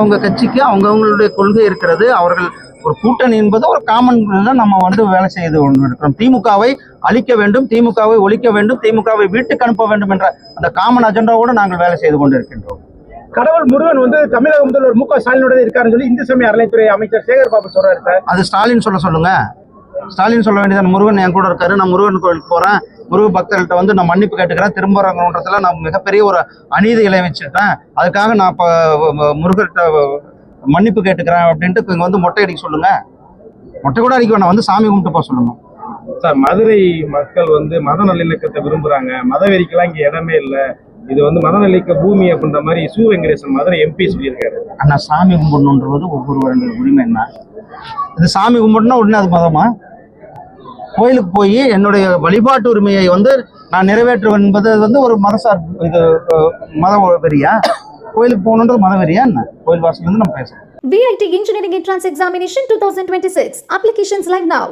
அவங்க கட்சிக்கு அவங்களுடைய கொள்கை இருக்கிறது. அவர்கள் ஒரு கூட்டணி என்பது ஒரு காமன் நம்ம வேலை செய்து கொண்டிருக்கிறோம். திமுகவை அழிக்க வேண்டும், திமுகவை ஒழிக்க வேண்டும், திமுகவை வீட்டுக்கு அனுப்ப வேண்டும் என்ற அந்த காமன் அஜெண்டாவோடு நாங்கள் வேலை செய்து கொண்டிருக்கின்றோம். கடவுள் முருகன் தமிழக முதல்வர் மு.க.ஸ்டாலினுடன் இருக்காருன்னு சொல்லி இந்து சமய அறநிலைத்துறை அமைச்சர் சேகர் பாபு சொல்றாரு சார். அது ஸ்டாலின் சொல்லுங்க. ஸ்டாலின் சொல்ல வேண்டியது. முருகன் என் கூட இருக்காரு, நான் முருகன் கோயிலுக்கு போறேன், முருக பக்தர்கள்ட்ட நான் மன்னிப்பு கேட்டுக்கிறேன், திரும்புறவங்கன்றதுல நான் மிகப்பெரிய ஒரு அநீதி இளைவிச்சிட்டேன், அதுக்காக நான் இப்போ முருகர்கிட்ட மன்னிப்பு கேட்டுக்கிறேன் அப்படின்ட்டு இங்க மொட்டை அடிக்க சொல்லுங்க. மொட்டை கூட அடிக்க வேணாம், சாமி கும்பிட்டு போக சொல்லுங்க. சார், மதுரை மக்கள் மத நல்லிணக்கத்தை விரும்புறாங்க, மதவெறிக்கெல்லாம் இங்க இடமே இல்லை, இது மத நல்லிணக்க பூமி அப்படின்ற மாதிரி சு வெங்கடேசன் மதுரை எம்பி சொல்லியிருக்காரு. ஆனா சாமி கும்பிடணுன்றது ஒவ்வொருவருடைய உரிமை. என்ன இது சாமி கும்பிடணும்னா உடனே அது மதமா? கோயிலுக்கு போய் என்னுடைய வழிபாட்டு உரிமையை நான் நிறைவேற்றுவேன் என்பது ஒரு மதசார் இது மத வெறியா? கோயிலுக்கு போகணுன்றது மத வெறியா என்ன? கோயில் வாசல் நம்ம பேசலாம். BIT Engineering Entrance Examination 2026. Applications live now.